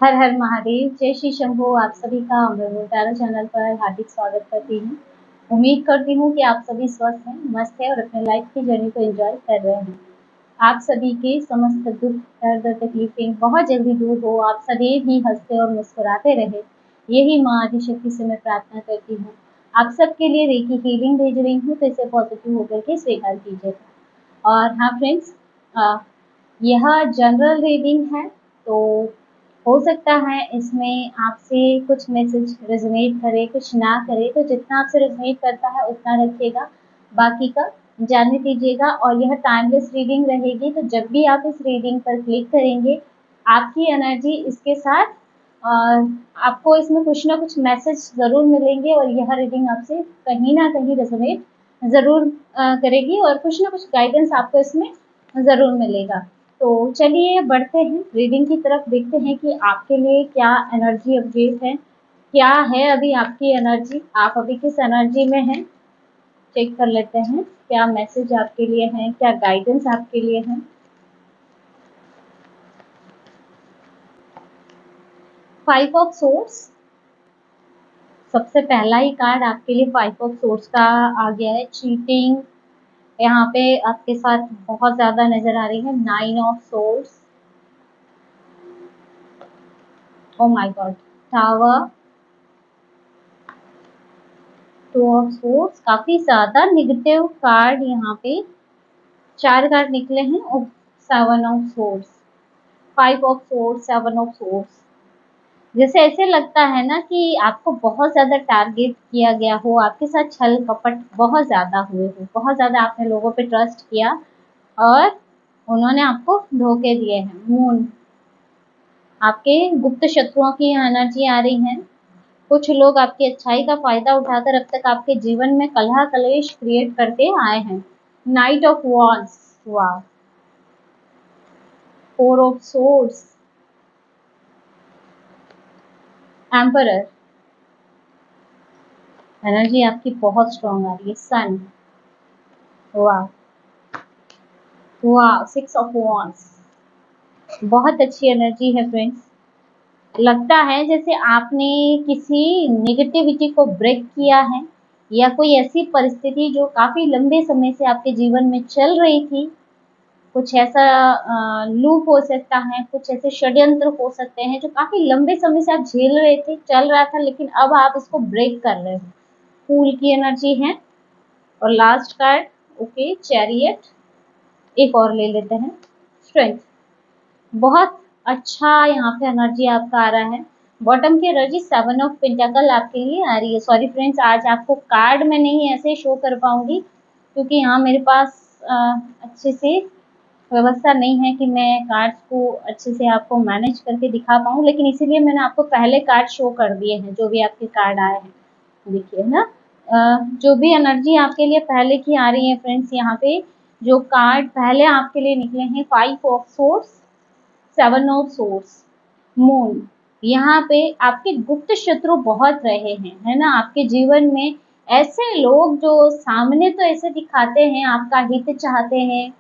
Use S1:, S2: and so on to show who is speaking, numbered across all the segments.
S1: हर हर महादेव, जय श्री शंभू। आप सभी का अमृत टैरो चैनल पर हार्दिक स्वागत करती हूँ। उम्मीद करती हूँ कि आप सभी स्वस्थ हैं, मस्त हैं और अपने लाइफ की जर्नी को एंजॉय कर रहे हैं। आप सभी के समस्त दुख, दर्द, तकलीफें बहुत जल्दी दूर हो। आप सदैव ही हंसते और मुस्कुराते रहे, यही माँ आदिशक्ति से मैं प्रार्थना करती हूँ। आप सबके लिए रेकी हीलिंग भेज रही हूँ, तो इसे पॉजिटिव होकर के स्वीकार कीजिएगा। और हाँ फ्रेंड्स, यह जनरल रीडिंग है, तो हो सकता है इसमें आपसे कुछ मैसेज रेजोनेट करे, कुछ ना करे, तो जितना आपसे रेजोनेट करता है उतना रखिएगा, बाकी का जाने दीजिएगा। और यह टाइमलेस रीडिंग रहेगी, तो जब भी आप इस रीडिंग पर क्लिक करेंगे आपकी एनर्जी इसके साथ आपको इसमें कुछ ना कुछ मैसेज ज़रूर मिलेंगे और यह रीडिंग आपसे कहीं ना कहीं रेजोनेट ज़रूर करेगी और कुछ ना कुछ गाइडेंस आपको इसमें ज़रूर मिलेगा। तो चलिए बढ़ते हैं रीडिंग की तरफ, देखते हैं कि आपके लिए क्या एनर्जी अपडेट है, क्या है अभी आपकी एनर्जी, आप अभी किस एनर्जी में हैं। चेक कर लेते हैं क्या मैसेज आपके लिए है, क्या गाइडेंस आपके लिए है। फाइव ऑफ सोर्ड्स, सबसे पहला ही कार्ड आपके लिए फाइव ऑफ सोर्ड्स का आ गया है। चीटिंग यहाँ पे आपके साथ बहुत ज्यादा नजर आ रही है। Nine of swords, oh my God, tower, two of swords, काफी ज्यादा निगेटिव कार्ड यहाँ पे चार कार्ड निकले हैं। और seven of swords, five of swords, seven of swords, जैसे ऐसे लगता है ना कि आपको बहुत ज्यादा टारगेट किया गया हो, आपके साथ छल कपट बहुत ज्यादा हुए हो, बहुत ज्यादा आपने लोगों पे ट्रस्ट किया और उन्होंने आपको धोखे दिए हैं। मून, आपके गुप्त शत्रुओं की एनर्जी आ रही है। कुछ लोग आपकी अच्छाई का फायदा उठाकर अब तक आपके जीवन में कलह कलेश क्रिएट करते आए हैं। नाइट ऑफ वॉन्ड्स, वाह, four of swords, emperor, energy आपकी बहुत स्ट्रांग आ रही है। सन, वाह वाह, सिक्स ऑफ वॉन्ड्स, बहुत अच्छी एनर्जी है फ्रेंड्स। लगता है जैसे आपने किसी नेगेटिविटी को ब्रेक किया है या कोई ऐसी परिस्थिति जो काफी लंबे समय से आपके जीवन में चल रही थी, कुछ ऐसा लूप हो सकता है, कुछ ऐसे षड्यंत्र हो सकते हैं जो काफी लंबे समय से आप झेल रहे थे, चल रहा था, लेकिन अब आप इसको ब्रेक कर रहे हो। फूल की एनर्जी है। और लास्ट कार्ड, ओके, चैरियट, एक और ले लेते हैं, स्ट्रेंथ, बहुत अच्छा यहाँ पे एनर्जी आपका आ रहा है। बॉटम की एनर्जी सेवन ऑफ पेंटाकल आपके लिए आ रही है। सॉरी फ्रेंड्स, आज आपको कार्ड में नहीं ऐसे शो कर पाऊंगी क्योंकि यहाँ मेरे पास अच्छे से व्यवस्था नहीं है कि मैं कार्ड्स को अच्छे से आपको मैनेज करके दिखा पाऊँ, लेकिन इसीलिए मैंने आपको पहले कार्ड शो कर दिए हैं, जो भी आपके कार्ड आए हैं। देखिए ना, जो भी एनर्जी आपके लिए पहले की आ रही है फ्रेंड्स, यहाँ पे जो कार्ड पहले आपके लिए निकले हैं, five of swords, seven of swords, moon, यहाँ पे आपके गुप्त शत्रु बहुत रहे हैं, है ना, आपके जीवन में ऐसे लोग जो सामने तो ऐसे दिखाते हैं आपका हित चाहते हैं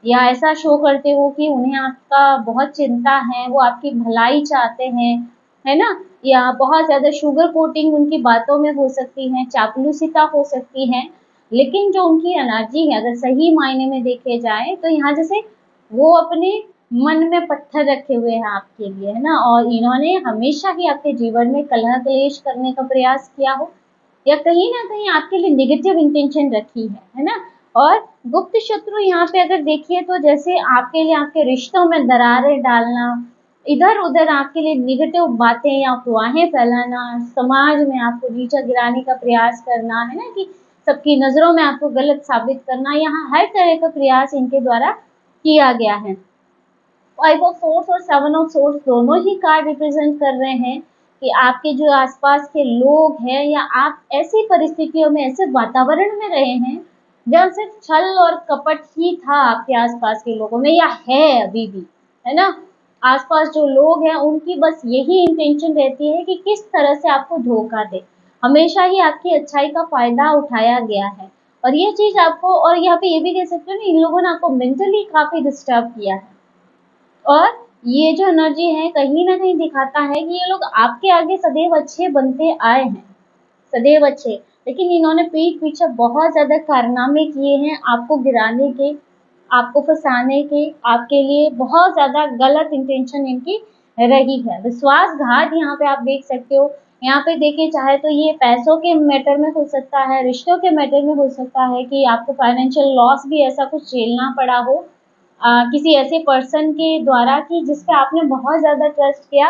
S1: या ऐसा शो करते हो कि उन्हें आपका बहुत चिंता है, वो आपकी भलाई चाहते हैं, है ना, या बहुत ज्यादा शुगर कोटिंग उनकी बातों में हो सकती है, चापलूसिता हो सकती है, लेकिन जो उनकी एनर्जी है अगर सही मायने में देखे जाए तो यहाँ जैसे वो अपने मन में पत्थर रखे हुए हैं आपके लिए, है ना, और इन्होंने हमेशा ही आपके जीवन में कलह क्लेश करने का प्रयास किया हो या कहीं ना कहीं आपके लिए नेगेटिव इंटेंशन रखी है ना। और गुप्त शत्रु यहाँ पे अगर देखिए तो जैसे आपके लिए आपके रिश्तों में दरारें डालना, इधर उधर आपके लिए नेगेटिव बातें या अफवाहें फैलाना, समाज में आपको नीचा गिराने का प्रयास करना, है ना, कि सबकी नजरों में आपको गलत साबित करना, यहाँ हर तरह का प्रयास इनके द्वारा किया गया है। फाइव ऑफ सोर्स और सेवन ऑफ सोर्स दोनों ही कार्ड रिप्रेजेंट कर रहे हैं कि आपके जो आसपास के लोग हैं या आप ऐसी परिस्थितियों में, ऐसे वातावरण में रहे हैं जहाँ सिर्फ छल और कपट ही था आपके आसपास के लोगों में, या है अभी भी, है ना। आसपास जो लोग हैं उनकी बस यही इंटेंशन रहती है कि किस तरह से आपको धोखा दे, हमेशा ही आपकी अच्छाई का फायदा उठाया गया है। और ये चीज आपको, और यहाँ पे ये भी कह सकते हो ना, इन लोगों ने आपको मेंटली काफी डिस्टर्ब किया है और ये जो एनर्जी है कहीं ना कहीं दिखाता है कि ये लोग आपके आगे सदैव अच्छे बनते आए हैं, सदैव अच्छे, लेकिन इन्होंने पीठ पीछे बहुत ज्यादा कारनामे किए हैं आपको गिराने के, आपको फंसाने के, आपके लिए बहुत ज्यादा गलत इंटेंशन इनकी रही है। विश्वासघात यहाँ पे आप देख सकते हो। यहाँ पे देखिए, चाहे तो ये पैसों के मैटर में हो सकता है, रिश्तों के मैटर में हो सकता है कि आपको फाइनेंशियल लॉस भी ऐसा कुछ झेलना पड़ा हो किसी ऐसे पर्सन के द्वारा कि जिस पे आपने बहुत ज़्यादा ट्रस्ट किया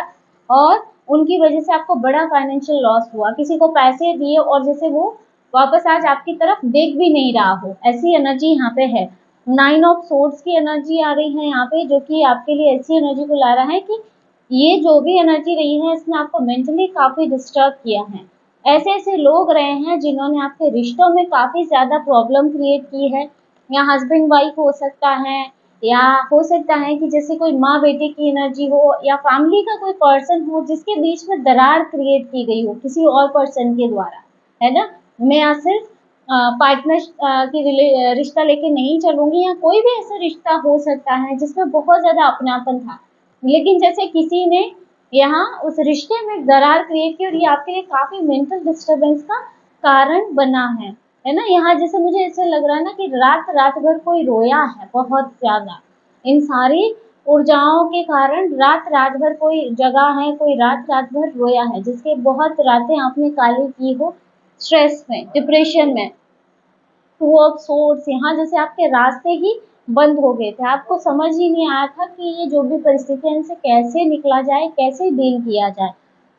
S1: और उनकी वजह से आपको बड़ा फाइनेंशियल लॉस हुआ, किसी को पैसे दिए और जैसे वो वापस आज आपकी तरफ देख भी नहीं रहा हो, ऐसी एनर्जी यहाँ पे है। 9 ऑफ सोर्ड्स की एनर्जी आ रही है यहाँ पे, जो कि आपके लिए ऐसी एनर्जी को ला रहा है कि ये जो भी एनर्जी रही है इसने आपको मेंटली काफ़ी डिस्टर्ब किया है। ऐसे ऐसे लोग रहे हैं जिन्होंने आपके रिश्तों में काफ़ी ज़्यादा प्रॉब्लम क्रिएट की है, या हस्बैंड वाइफ हो सकता है, या हो सकता है कि जैसे कोई माँ बेटे की एनर्जी हो, या फैमिली का कोई पर्सन हो जिसके बीच में दरार क्रिएट की गई हो किसी और पर्सन के द्वारा, है ना। मैं यहाँ सिर्फ पार्टनर की रिश्ता लेके नहीं चलूंगी, या कोई भी ऐसा रिश्ता हो सकता है जिसमें बहुत ज्यादा अपनापन था, लेकिन जैसे किसी ने यहाँ उस रिश्ते में दरार क्रिएट की और ये आपके लिए काफी मेंटल डिस्टरबेंस का कारण बना है ना। यहाँ जैसे मुझे ऐसे लग रहा है ना कि रात रात भर कोई रोया है बहुत ज्यादा, इन सारी ऊर्जाओं के कारण रात रात भर कोई जगा है, कोई रात रात भर रोया है, जिसके बहुत रातें आपने काली की हो स्ट्रेस में, डिप्रेशन में। टू ऑफ सोर्स, यहाँ जैसे आपके रास्ते ही बंद हो गए थे, आपको समझ ही नहीं आया था कि ये जो भी परिस्थिति है इनसे कैसे निकला जाए, कैसे डील किया जाए।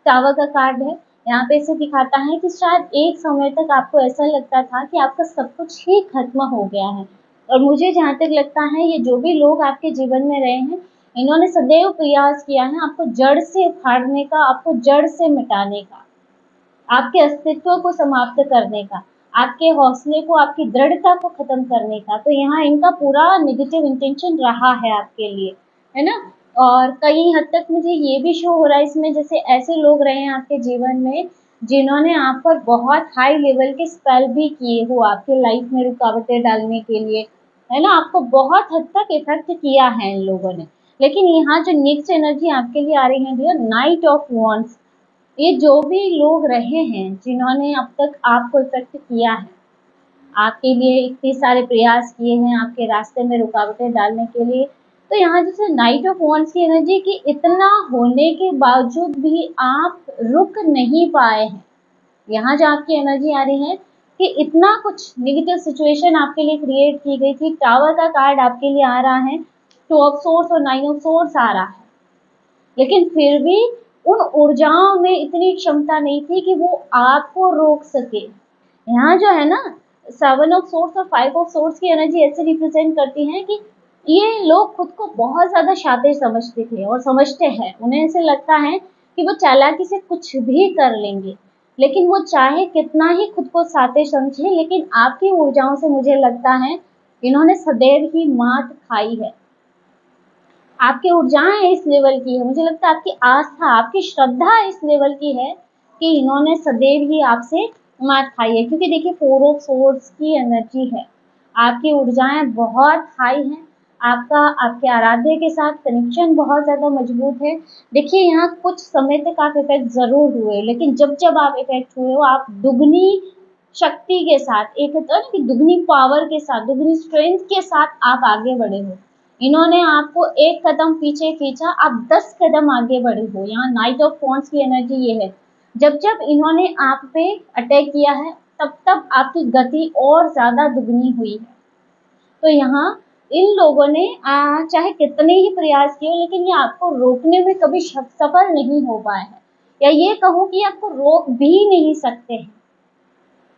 S1: टावर का कार्ड है, यहाँ पे इसे दिखाता है कि शायद एक समय तक आपको ऐसा लगता था कि आपका सब कुछ ही खत्म हो गया है, और मुझे जहाँ तक लगता है ये जो भी लोग आपके जीवन में रहे हैं इन्होंने सदैव प्रयास किया है आपको जड़ से उखाड़ने का, आपको जड़ से मिटाने का, आपके अस्तित्व को समाप्त करने का, आपके हौसले को, आपकी दृढ़ता को खत्म करने का। तो यहाँ इनका पूरा नेगेटिव इंटेंशन रहा है आपके लिए, है ना। और कई हद तक मुझे ये भी शो हो रहा है इसमें, जैसे ऐसे लोग रहे हैं आपके जीवन में जिन्होंने आप पर बहुत हाई लेवल के स्पेल भी किए हो आपके लाइफ में रुकावटें डालने के लिए, है ना। आपको बहुत हद तक इफेक्ट किया है इन लोगों ने। लेकिन यहाँ जो नेक्स्ट एनर्जी आपके लिए आ रही है डियर, नाइट ऑफ वॉन्ड्स, ये जो भी लोग रहे हैं जिन्होंने अब तक आपको इफेक्ट किया है, आपके लिए इतने सारे प्रयास किए हैं आपके रास्ते में रुकावटें डालने के लिए, तो यहाँ जैसे नाइट ऑफ वॉन्ड्स की एनर्जी कि इतना होने के बावजूद भी आप रुक नहीं पाए हैं। यहाँ जो आपकी एनर्जी आ रही है कि इतना कुछ नेगेटिव सिचुएशन आपके लिए क्रिएट की गई थी, टावर का कार्ड आपके लिए आ रहा है, टू ऑफ सोर्स और 9 ऑफ सोर्स आ रहा है, लेकिन फिर भी उन ऊर्जाओं में इतनी क्षमता नहीं थी कि वो आपको रोक सके। यहाँ जो है ना 7 ऑफ सोर्स और 5 ऑफ सोर्स की एनर्जी ऐसे रिप्रेजेंट करती है कि ये लोग खुद को बहुत ज्यादा शातिर समझते थे और समझते हैं, उन्हें ऐसे लगता है कि वो चालाकी से कुछ भी कर लेंगे, लेकिन वो चाहे कितना ही खुद को शातिर समझे, लेकिन आपकी ऊर्जाओं से मुझे लगता है इन्होंने सदैव ही मात खाई है। आपकी ऊर्जाएं इस लेवल की है, मुझे लगता है आपकी आस्था, आपकी श्रद्धा इस लेवल की है कि इन्होंने सदैव ही आपसे मात खाई है, क्योंकि देखिए 4 ऑफ सोर्स की एनर्जी है, आपकी ऊर्जाएं बहुत हाई हैं, आपका आपके आराध्य के साथ कनेक्शन बहुत ज्यादा मजबूत है। देखिए यहाँ कुछ समय तक आप इफेक्ट जरूर हुए, लेकिन जब जब आप इफेक्ट हुए हो आप दुगनी शक्ति के साथ, एक होता है ना कि दुगनी पावर के साथ, दुगनी स्ट्रेंथ के साथ आप आगे बढ़े हो। इन्होंने आपको एक कदम पीछे खींचा, आप 10 कदम आगे बढ़े हो। यहाँ नाइट ऑफ वॉन्ड्स की एनर्जी ये है, जब जब इन्होंने आप पे अटैक किया है तब तब आपकी गति और ज्यादा दुगनी हुई है। तो यहाँ इन लोगों ने चाहे कितने ही प्रयास किए लेकिन ये आपको रोकने में कभी सफल नहीं हो पाए हैं, या ये कहूँ कि आपको रोक भी नहीं सकते हैं।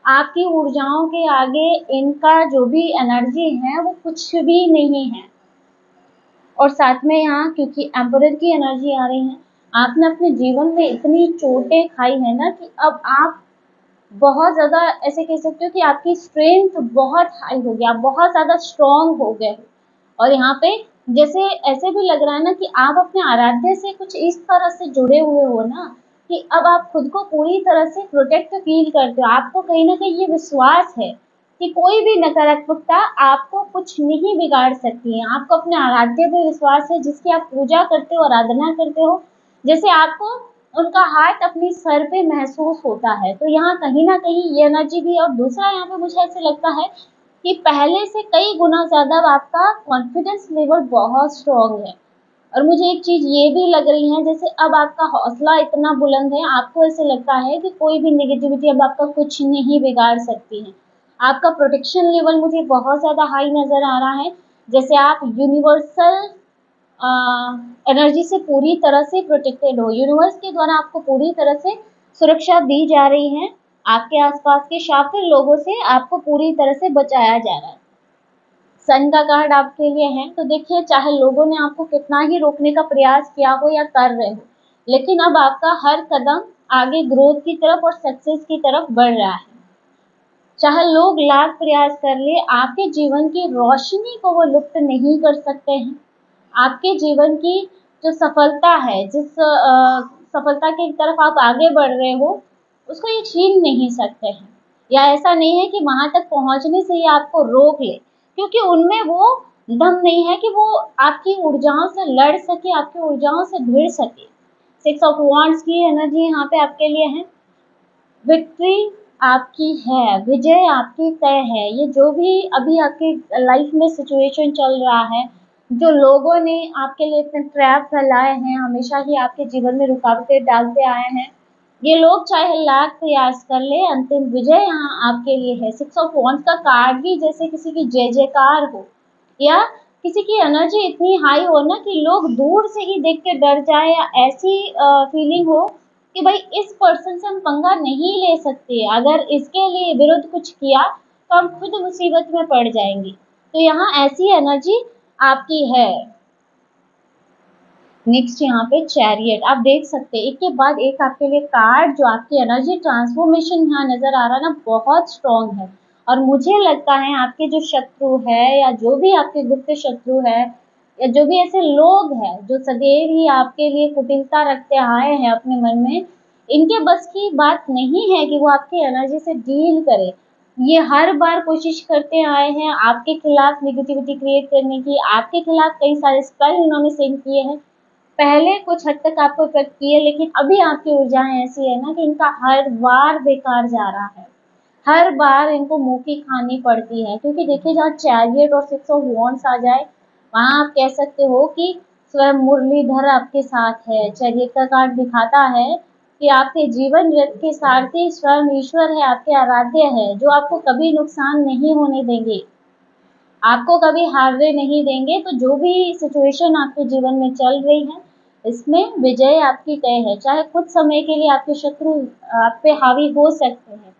S1: आपकी ऊर्जाओं के आगे इनका जो भी एनर्जी है वो कुछ भी नहीं है। और साथ में यहाँ क्योंकि एम्परर की एनर्जी आ रही है, आपने अपने जीवन में इतनी चोटें खाई है ना कि अब आप बहुत ज़्यादा ऐसे कह सकते हो कि आपकी स्ट्रेंथ बहुत हाई हो गई, आप बहुत ज़्यादा स्ट्रॉन्ग हो गए हो। और यहाँ पे जैसे ऐसे भी लग रहा है ना कि आप अपने आराध्य से कुछ इस तरह से जुड़े हुए हो ना कि अब आप खुद को पूरी तरह से प्रोटेक्ट फील करते हो, आपको कहीं ना कहीं ये विश्वास है कि कोई भी नकारात्मकता आपको कुछ नहीं बिगाड़ सकती है। आपको अपने आराध्य पे विश्वास है, जिसकी आप पूजा करते हो, आराधना करते हो, जैसे आपको उनका हाथ अपने सर पे महसूस होता है। तो यहाँ कहीं ना कहीं ये एनर्जी भी। और दूसरा यहाँ पे मुझे ऐसे लगता है कि पहले से कई गुना ज्यादा आपका कॉन्फिडेंस लेवल बहुत स्ट्रांग है। और मुझे एक चीज ये भी लग रही है, जैसे अब आपका हौसला इतना बुलंद है, आपको ऐसे लगता है कि कोई भी नेगेटिविटी अब आपका कुछ नहीं बिगाड़ सकती है। आपका प्रोटेक्शन लेवल मुझे बहुत ज्यादा हाई नजर आ रहा है। जैसे आप यूनिवर्सल एनर्जी से पूरी तरह से प्रोटेक्टेड हो। यूनिवर्स के द्वारा आपको पूरी तरह से सुरक्षा दी जा रही है। आपके आसपास के शातिर लोगों से आपको पूरी तरह से बचाया जा रहा है। सन का कार्ड आपके लिए है, तो देखिए चाहे लोगों ने आपको कितना ही रोकने का प्रयास किया हो या कर रहे हो, लेकिन अब आपका हर कदम आगे ग्रोथ की तरफ और सक्सेस की तरफ बढ़ रहा है। चाहे लोग लाख प्रयास कर ले, आपके जीवन की रोशनी को वो लुप्त नहीं कर सकते हैं। आपके जीवन की जो सफलता है, जिस सफलता की तरफ आप आगे बढ़ रहे हो, उसको ये छीन नहीं सकते हैं। या ऐसा नहीं है कि वहां तक पहुंचने से ये आपको रोक ले, क्योंकि उनमें वो दम नहीं है कि वो आपकी ऊर्जाओं से लड़ सके, आपकी ऊर्जाओं से भिड़ सके। सिक्स ऑफ वांड्स की एनर्जी यहाँ पे आपके लिए है। विक्ट्री आपकी है, विजय आपकी तय है। ये जो भी अभी आपकी लाइफ में सिचुएशन चल रहा है, जो लोगों ने आपके लिए इतने ट्रैप फैलाए हैं, हमेशा ही आपके जीवन में रुकावटें डालते आए हैं, ये लोग चाहे लाख प्रयास कर ले, अंतिम विजय यहाँ आपके लिए है। सिक्स ऑफ वॉन्ड्स का कार्ड भी जैसे किसी की जय जयकार हो, या किसी की एनर्जी इतनी हाई हो ना कि लोग दूर से ही देख के डर जाए, या ऐसी फीलिंग हो कि भाई इस पर्सन से हम पंगा नहीं ले सकते, अगर इसके लिए विरुद्ध कुछ किया तो हम खुद मुसीबत में पड़ जाएंगे। तो यहाँ ऐसी एनर्जी आपकी है। नेक्स्ट यहाँ पे चैरियट आप देख सकते हैं, एक के बाद एक आपके लिए कार्ड, जो आपकी एनर्जी ट्रांसफॉर्मेशन यहाँ नजर आ रहा है ना, बहुत स्ट्रॉन्ग है। और मुझे लगता है आपके जो शत्रु है, या जो भी आपके गुप्त शत्रु है, या जो भी ऐसे लोग हैं जो सदैव ही आपके लिए कुटिलता रखते आए हैं अपने मन में, इनके बस की बात नहीं है कि वो आपकी एनर्जी से डील करे। ये हर बार कोशिश करते आए हैं आपके खिलाफ नेगेटिविटी क्रिएट करने की। आपके खिलाफ कई सारे स्पेल इन्होंने सेंड किए हैं, पहले कुछ हद तक आपको इफेक्ट किए, लेकिन अभी आपकी ऊर्जाएं ऐसी है ना कि इनका हर बार बेकार जा रहा है। हर बार इनको मुंह की खानी पड़ती है, क्योंकि देखिए जहाँ चैरियट और सिक्स ऑफ वॉन्ड्स आ जाए, वहां आप कह सकते हो कि स्वयं मुरलीधर आपके साथ है। चैरियट का कार्ड दिखाता है कि आपके जीवन रथ के सारथी स्वयं ईश्वर है, आपके आराध्य है, जो आपको कभी नुकसान नहीं होने देंगे, आपको कभी हारने नहीं देंगे। तो जो भी सिचुएशन आपके जीवन में चल रही है, इसमें विजय आपकी तय है। चाहे कुछ समय के लिए आपके शत्रु आप पे हावी हो सकते हैं,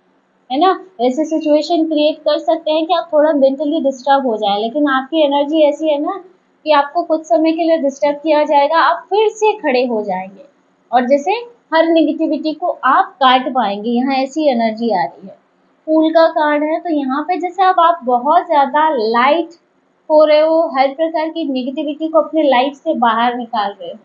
S1: है ना, ऐसे सिचुएशन क्रिएट कर सकते हैं कि आप थोड़ा मेंटली डिस्टर्ब हो जाए, लेकिन आपकी एनर्जी ऐसी है ना कि आपको कुछ समय के लिए डिस्टर्ब किया जाएगा, आप फिर से खड़े हो जाएंगे, और जैसे हर नेगेटिविटी को आप काट पाएंगे। यहाँ ऐसी एनर्जी आ रही है। फूल का कार्ड है, तो यहाँ पे जैसे अब आप बहुत ज्यादा लाइट हो रहे हो, हर प्रकार की नेगेटिविटी को अपने लाइफ से बाहर निकाल रहे हो।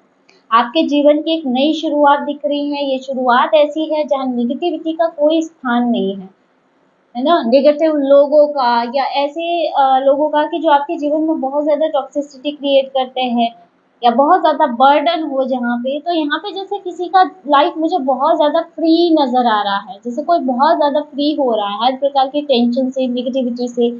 S1: आपके जीवन की एक नई शुरुआत दिख रही है। ये शुरुआत ऐसी है जहाँ नेगेटिविटी का कोई स्थान नहीं है ना, नेगेटिव लोगों का, या ऐसे लोगों का कि जो आपके जीवन में बहुत ज्यादा टॉक्सिसिटी क्रिएट करते हैं, या बहुत ज्यादा बर्डन हो जहाँ पे। तो यहाँ पे जैसे किसी का लाइफ मुझे बहुत ज्यादा फ्री नजर आ रहा है, जैसे कोई बहुत ज्यादा फ्री हो रहा है हर प्रकार की टेंशन से, नेगेटिविटी से।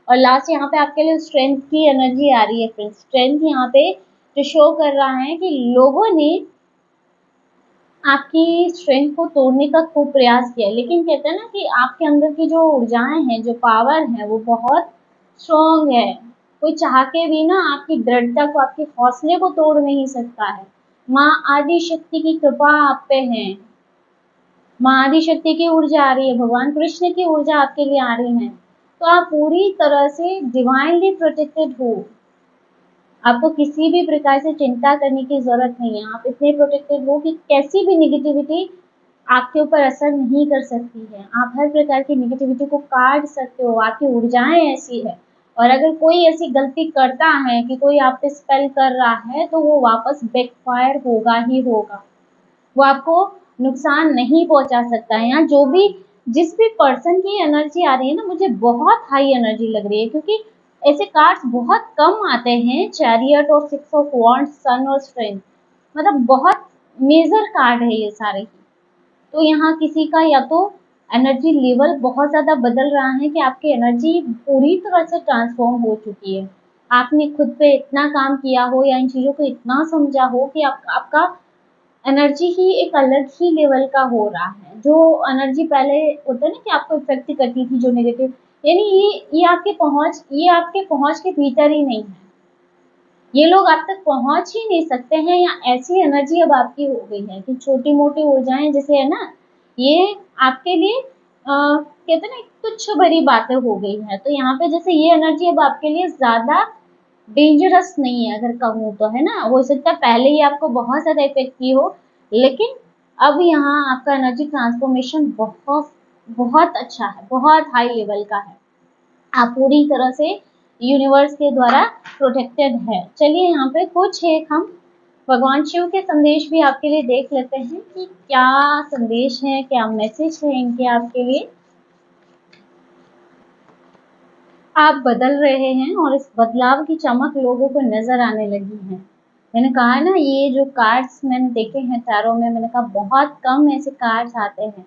S1: और लास्ट यहाँ पे आपके लिए स्ट्रेंथ की एनर्जी आ रही है फ्रेंड्स। स्ट्रेंथ यहाँ पे जो शो कर रहा है कि लोगों ने आपकी स्ट्रेंथ को तोड़ने का खूब प्रयास किया, लेकिन कहते हैं ना कि आपके अंदर की जो ऊर्जाएं हैं, जो पावर है, वो बहुत स्ट्रॉन्ग है। कोई चाह के भी ना आपकी दृढ़ता को, आपके हौसले को तोड़ नहीं सकता है। माँ आदि शक्ति की कृपा आप पे है। माँ आदि शक्ति की ऊर्जा आ रही है, भगवान कृष्ण की ऊर्जा आपके लिए आ रही है। तो आप पूरी तरह से डिवाइनली प्रोटेक्टेड हो। आपको किसी भी प्रकार से चिंता करने की जरूरत नहीं है। आप इतने प्रोटेक्टेड हो कि कैसी भी नेगेटिविटी आपके ऊपर असर नहीं कर सकती है। आप हर प्रकार की नेगेटिविटी को काट सकते हो, आपकी ऊर्जाएं ऐसी है। और अगर कोई ऐसी गलती करता है कि कोई आप पे स्पेल कर रहा है, तो वो वापस बैकफायर होगा ही होगा, वो आपको नुकसान नहीं पहुंचा सकता है। यहाँ जो भी जिस भी पर्सन की एनर्जी आ रही है ना, मुझे बहुत हाई एनर्जी लग रही है, क्योंकि ऐसे कार्ड्स बहुत कम आते हैं। चैरियट और 6 ऑफ वॉन्ड्स, सन और स्ट्रेंथ, मतलब बहुत मेजर कार्ड है ये सारे। तो यहाँ किसी का या तो एनर्जी लेवल बहुत ज़्यादा बदल रहा है कि आपकी एनर्जी पूरी तरह से ट्रांसफॉर्म हो चुकी है। आपने खुद पे इतना काम किया हो या इन चीज़ों को इतना समझा हो कि आपका एनर्जी ही एक अलग ही लेवल का हो रहा है। जो एनर्जी पहले होता है ना कि आपको इफेक्ट करती थी, जो नेगेटिव, यानी ये आपके पहुंच के भीतर ही नहीं है। ये लोग आप तक पहुंच ही नहीं सकते हैं, या ऐसी एनर्जी अब आपकी हो गई है कि छोटी मोटी ऊर्जाएं जैसे है ना, ये आपके लिए कहते हैं ना तुच्छ भरी बातें हो गई है। तो यहाँ पे जैसे ये एनर्जी अब आपके लिए ज्यादा डेंजरस नहीं है, अगर कहूँ तो, है ना। हो सकता है पहले ही आपको बहुत ज्यादा इफेक्ट की हो, लेकिन अब यहाँ आपका एनर्जी ट्रांसफॉर्मेशन बहुत बहुत अच्छा है, बहुत हाई लेवल का है। आप पूरी तरह से यूनिवर्स के द्वारा प्रोटेक्टेड है। चलिए यहाँ पे कुछ एक हम भगवान शिव के संदेश भी आपके लिए देख लेते हैं कि क्या संदेश है, क्या मैसेज है इनके आपके लिए। आप बदल रहे हैं और इस बदलाव की चमक लोगों को नजर आने लगी है। मैंने कहा ना, ये जो कार्ड्स मैंने देखे हैं टैरो में, मैंने कहा बहुत कम ऐसे कार्ड्स आते हैं।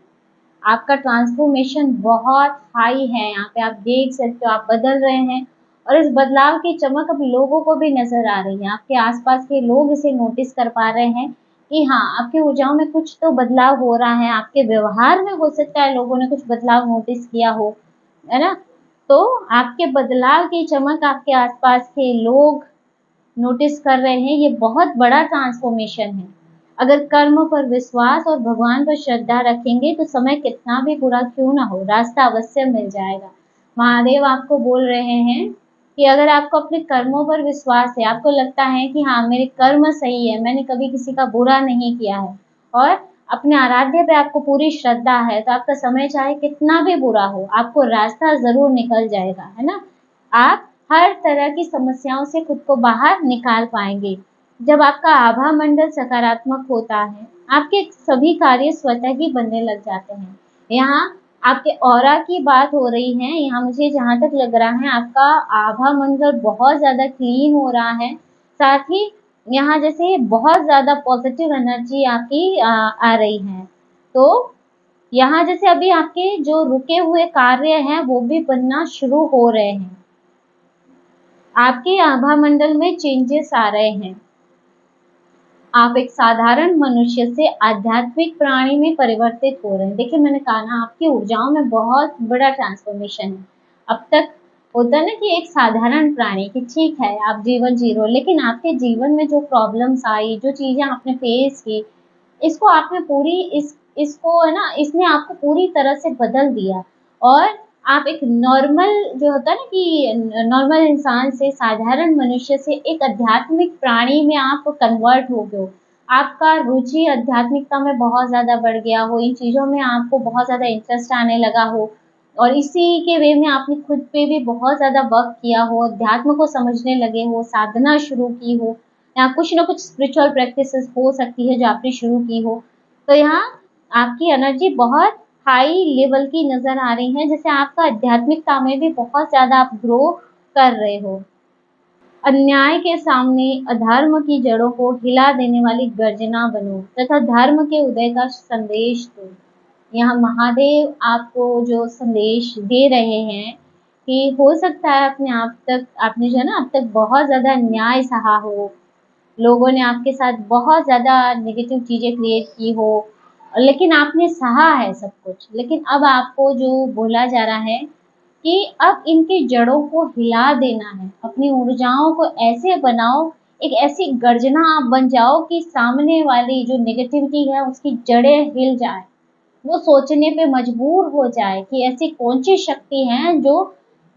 S1: आपका ट्रांसफॉर्मेशन बहुत हाई है, यहाँ पे आप देख सकते हो, आप बदल रहे हैं और इस बदलाव की चमक अब लोगों को भी नजर आ रही है। आपके आसपास के लोग इसे नोटिस कर पा रहे हैं कि हाँ, आपकी ऊर्जाओं में कुछ तो बदलाव हो रहा है। आपके व्यवहार में हो सकता है लोगों ने कुछ बदलाव नोटिस किया हो, है ना। तो आपके बदलाव की चमक आपके आसपास के लोग नोटिस कर रहे हैं। ये बहुत बड़ा ट्रांसफॉर्मेशन है। अगर कर्म पर विश्वास और भगवान पर श्रद्धा रखेंगे तो समय कितना भी बुरा क्यों ना हो, रास्ता अवश्य मिल जाएगा। महादेव आपको बोल रहे हैं कि अगर आपको अपने कर्मों पर विश्वास है, आपको लगता है कि हाँ मेरे कर्म सही है, मैंने कभी किसी का बुरा नहीं किया है, और अपने आराध्य पे आपको पूरी श्रद्धा है, तो आपका समय चाहे कितना भी बुरा हो, आपको रास्ता जरूर निकल जाएगा, है ना। आप हर तरह की समस्याओं से खुद को बाहर निकाल पाएंगे। जब आपका आभा मंडल सकारात्मक होता है, आपके सभी कार्य स्वतः ही बनने लग जाते हैं। यहाँ आपके ऑरा की बात हो रही है। यहाँ मुझे जहाँ तक लग रहा है आपका आभा मंडल बहुत ज्यादा क्लीन हो रहा है। साथ ही यहाँ जैसे बहुत ज्यादा पॉजिटिव एनर्जी आपकी आ रही है। तो यहाँ जैसे अभी आपके जो रुके हुए कार्य हैं वो भी बनना शुरू हो रहे हैं। आपके आभा मंडल में चेंजेस आ रहे हैं। आप एक साधारण मनुष्य से आध्यात्मिक प्राणी में परिवर्तित हो रहे हैं। देखिए मैंने कहा ना, आपकी ऊर्जाओं में बहुत बड़ा ट्रांसफॉर्मेशन है। अब तक होता है ना कि एक साधारण प्राणी की ठीक है आप जीवन जी रहे हो, लेकिन आपके जीवन में जो प्रॉब्लम्स आई, जो चीजें आपने फेस की, इसको आपने पूरी इसको है ना, इसने आपको पूरी तरह से बदल दिया। और आप एक नॉर्मल, जो होता है ना कि नॉर्मल इंसान से, साधारण मनुष्य से एक आध्यात्मिक प्राणी में आप कन्वर्ट हो गए हो। आपका रुचि आध्यात्मिकता में बहुत ज्यादा बढ़ गया हो, इन चीजों में आपको बहुत ज्यादा इंटरेस्ट आने लगा हो, और इसी के वे में आपने खुद पे भी बहुत ज्यादा वर्क किया हो, अध्यात्म को समझने लगे हो, साधना शुरू की हो, या कुछ ना कुछ स्पिरिचुअल प्रैक्टिसेस हो सकती है जो आपने शुरू की हो। तो यहाँ आपकी एनर्जी बहुत हाई लेवल की नजर आ रही है, जैसे आपका आध्यात्मिकता में भी बहुत ज्यादा आप ग्रो कर रहे हो। अन्याय के सामने अधर्म की जड़ों को हिला देने वाली गर्जना बनो तथा धर्म के उदय का संदेश दो। यहाँ महादेव आपको जो संदेश दे रहे हैं कि हो सकता है अपने आप तक आपने जो है ना अब तक बहुत ज्यादा अन्याय सहा हो, लोगों ने आपके साथ बहुत ज़्यादा नेगेटिव चीज़ें क्रिएट की हो, लेकिन आपने सहा है सब कुछ। लेकिन अब आपको जो बोला जा रहा है कि अब इनकी जड़ों को हिला देना है, अपनी ऊर्जाओं को ऐसे बनाओ, एक ऐसी गर्जना आप बन जाओ कि सामने वाली जो नेगेटिविटी है उसकी जड़ें हिल जाए, वो सोचने पे मजबूर हो जाए कि ऐसी कौन सी शक्ति है जो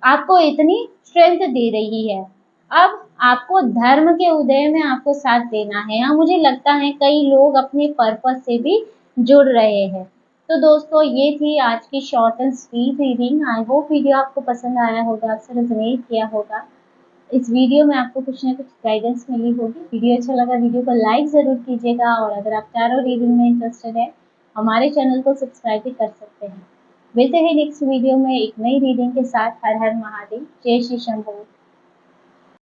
S1: आपको इतनी स्ट्रेंथ दे रही है। अब आपको धर्म के उदय में आपको साथ देना है। हाँ, मुझे लगता है कई लोग अपने पर्पस से भी जुड़ रहे हैं। तो दोस्तों, ये थी आज की short and sweet reading. I hope video आपको पसंद आया होगा, आपसे रेजोनेट किया होगा। इस वीडियो में आपको कुछ ना कुछ गाइडेंस मिली होगी। वीडियो अच्छा लगा, वीडियो को लाइक ज़रूर कीजिएगा, और अगर आप टैरो रीडिंग में इंटरेस्टेड है, हमारे चैनल को सब्सक्राइब भी कर सकते हैं। मिलते हैं नेक्स्ट वीडियो में एक नई रीडिंग के साथ। हर हर महादेव, जय श्री शंभू।